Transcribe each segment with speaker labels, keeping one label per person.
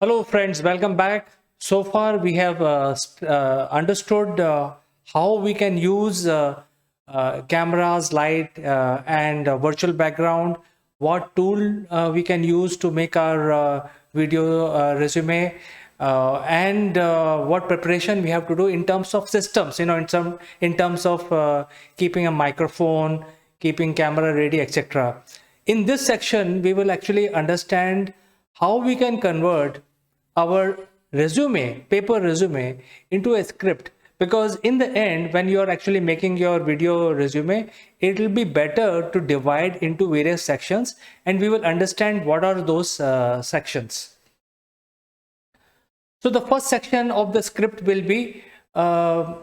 Speaker 1: Hello, friends. Welcome back. So far, we have understood how we can use cameras, light, and virtual background. What tool we can use to make our video resume, and what preparation we have to do in terms of systems. In terms of keeping a microphone, keeping camera ready, etc. In this section, we will actually understand how we can convert our paper resume, into a script. Because in the end, when you are actually making your video resume, it will be better to divide into various sections, and we will understand what are those sections. So the first section of the script will be about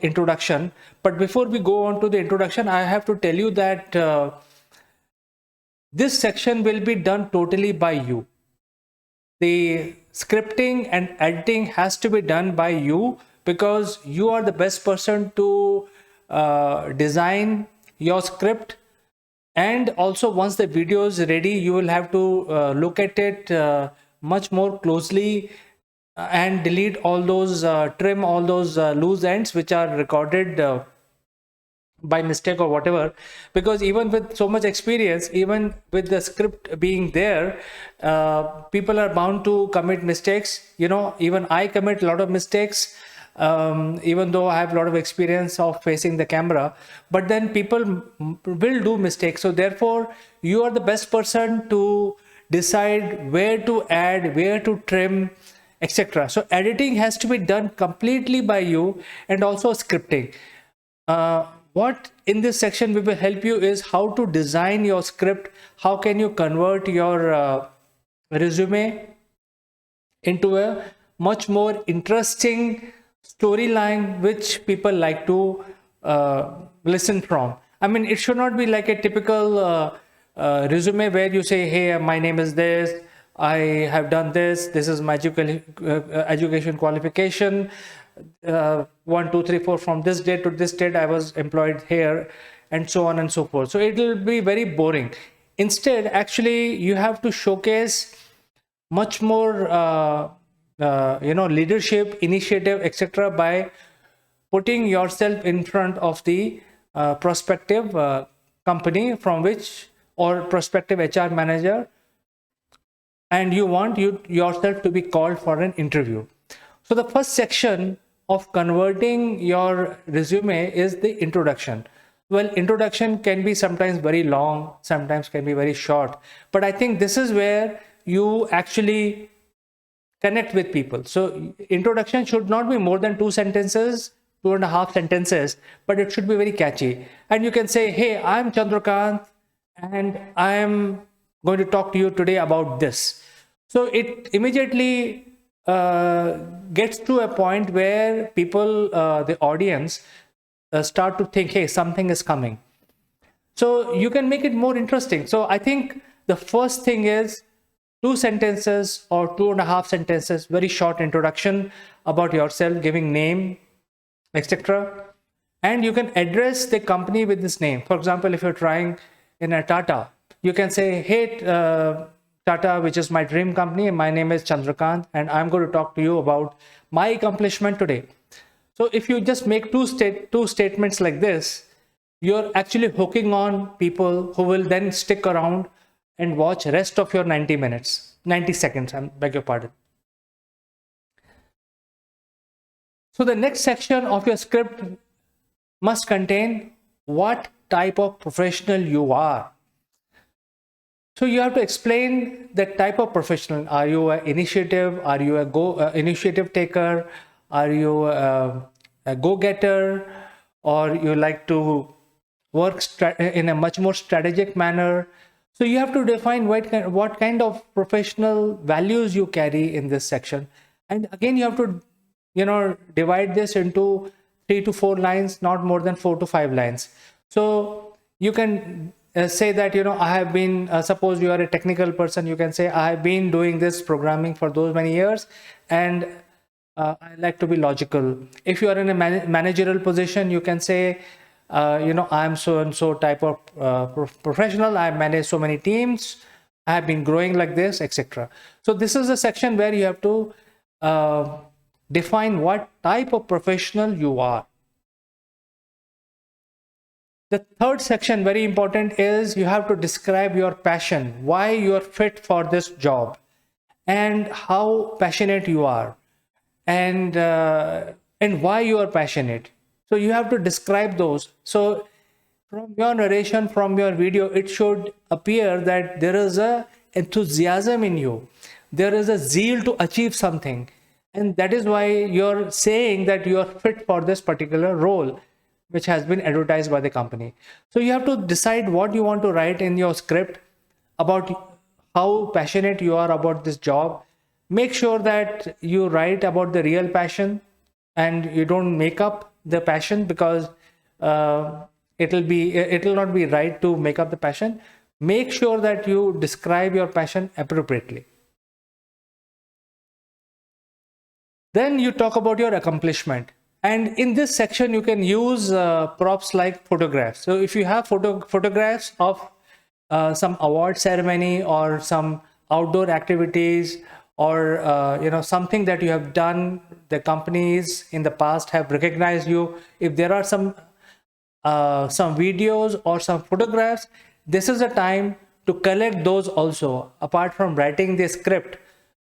Speaker 1: introduction. But before we go on to the introduction, I have to tell you that this section will be done totally by you. The scripting and editing has to be done by you, because you are the best person to design your script. And also, once the video is ready, you will have to look at it much more closely, and delete all those, trim all those loose ends which are recorded by mistake or whatever. Because even with so much experience, even with the script being there, people are bound to commit mistakes. Even I commit a lot of mistakes, even though I have a lot of experience of facing the camera. But then people will do mistakes, so therefore you are the best person to decide where to add, where to trim, etc. So editing has to be done completely by you, and also scripting. What in this section we will help you is how to design your script. How can you convert your resume into a much more interesting storyline which people like to listen from. I mean, it should not be like a typical resume where you say, hey, my name is this, I have done this, this is my education qualification, 1 2 3 4, from this date to this date I was employed here, and so on and so forth. So it will be very boring. Instead, actually, you have to showcase much more leadership, initiative, etc., by putting yourself in front of the prospective company from which, or prospective HR manager, and you want yourself to be called for an interview. So the first section of converting your resume is the introduction. Well, introduction can be sometimes very long, sometimes can be very short, but I think this is where you actually connect with people. So introduction should not be more than 2 sentences, 2.5 sentences, but it should be very catchy. And you can say, hey, I'm Chandrakant, and I'm going to talk to you today about this. So it immediately gets to a point where people, the audience, start to think, hey, something is coming. So you can make it more interesting. So I think the first thing is 2 sentences or 2.5 sentences, very short introduction about yourself, giving name, etc. And you can address the company with this name. For example, if you're trying in a Tata, you can say, hey, Tata, which is my dream company, and my name is Chandrakant, and I'm going to talk to you about my accomplishment today. So if you just make two statements like this, you're actually hooking on people who will then stick around and watch rest of your 90 seconds, I beg your pardon. So the next section of your script must contain what type of professional you are. So you have to explain the type of professional. Are you an initiative? Are you a initiative taker? Are you a go-getter? Or you like to work in a much more strategic manner? So you have to define what kind of professional values you carry in this section. And again, you have to, divide this into 3 to 4 lines, not more than 4 to 5 lines. So you can say that, I have been, suppose you are a technical person, you can say, I have been doing this programming for those many years, and I like to be logical. If you are in a managerial position, you can say, I'm so and so type of professional. I manage so many teams. I have been growing like this, etc. So this is a section where you have to define what type of professional you are. The third section, very important, is you have to describe your passion, why you are fit for this job, and how passionate you are, and why you are passionate. So you have to describe those. So from your narration, from your video, it should appear that there is a enthusiasm in you, there is a zeal to achieve something, and that is why you're saying that you are fit for this particular role which has been advertised by the company. So you have to decide what you want to write in your script about how passionate you are about this job. Make sure that you write about the real passion and you don't make up the passion, because it will not be right to make up the passion. Make sure that you describe your passion appropriately. Then you talk about your accomplishment. And in this section, you can use props like photographs. So if you have photographs of some award ceremony or some outdoor activities, or something that you have done, the companies in the past have recognized you. If there are some videos or some photographs, this is a time to collect those also, apart from writing the script.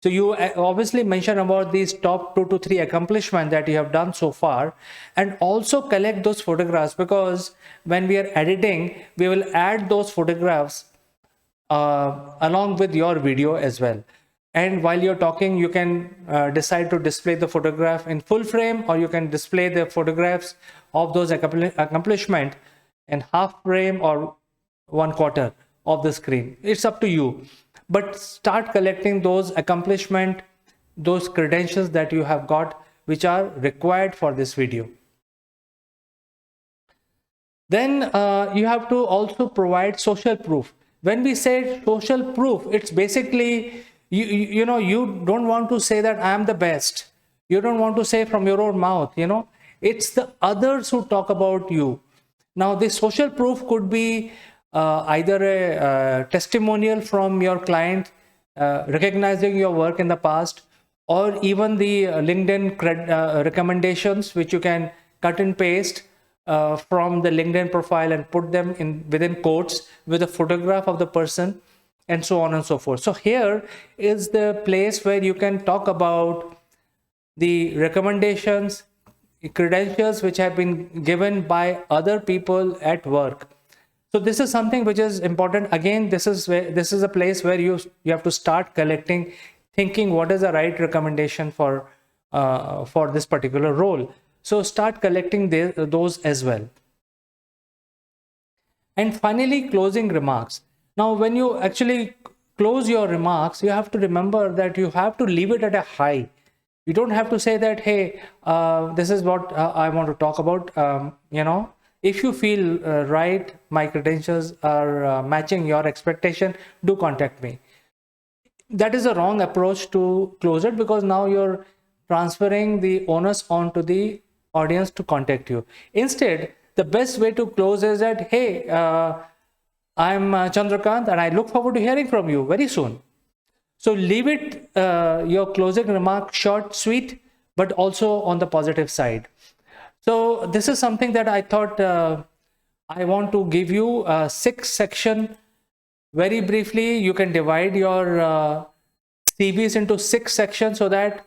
Speaker 1: So you obviously mention about these top 2 to 3 accomplishments that you have done so far, and also collect those photographs, because when we are editing, we will add those photographs along with your video as well. And while you're talking, you can decide to display the photograph in full frame, or you can display the photographs of those accomplishments in half frame or 1/4 of the screen. It's up to you. But start collecting those accomplishments, those credentials that you have got, which are required for this video. Then you have to also provide social proof. When we say social proof, it's basically, you don't want to say that I am the best. You don't want to say from your own mouth, it's the others who talk about you. Now, this social proof could be either a testimonial from your client recognizing your work in the past, or even the LinkedIn recommendations, which you can cut and paste from the LinkedIn profile and put them within quotes with a photograph of the person, and so on and so forth. So here is the place where you can talk about the recommendations, credentials which have been given by other people at work. So this is something which is important. Again, this is a place where you have to start collecting, thinking what is the right recommendation for this particular role. So start collecting those as well. And finally, closing remarks. Now, when you actually close your remarks, you have to remember that you have to leave it at a high. You don't have to say that, hey, this is what I want to talk about. If you feel right, my credentials are matching your expectation, do contact me. That is a wrong approach to close it, because now you're transferring the onus onto the audience to contact you. Instead, the best way to close is that, hey, I'm Chandrakant, and I look forward to hearing from you very soon. So leave it, your closing remark, short, sweet, but also on the positive side. So this is something that I thought I want to give you a 6 section. Very briefly, you can divide your CVs into 6 sections, so that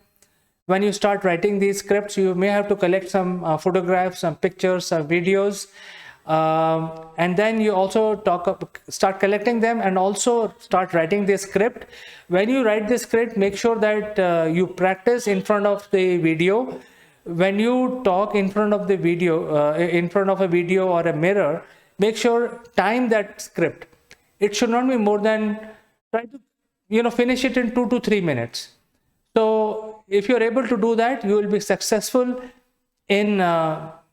Speaker 1: when you start writing these scripts, you may have to collect some photographs, some pictures, some videos, and then you also start collecting them, and also start writing the script. When you write the script, make sure that you practice in front of the video. When you talk in front of the video, in front of a video or a mirror, make sure time that script. It should not be more than, try to finish it in 2 to 3 minutes. So if you're able to do that, you will be successful in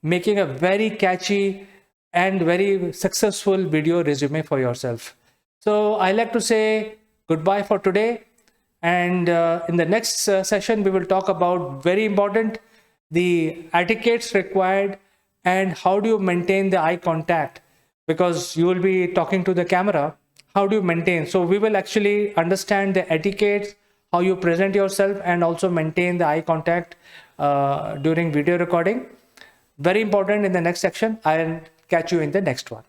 Speaker 1: making a very catchy and very successful video resume for yourself. So I like to say goodbye for today, and in the next session we will talk about, very important, the etiquettes required and how do you maintain the eye contact, because you will be talking to the camera. how do you maintain. So we will actually understand the etiquette, how you present yourself, and also maintain the eye contact during video recording. Very important in the next section. I'll catch you in the next one.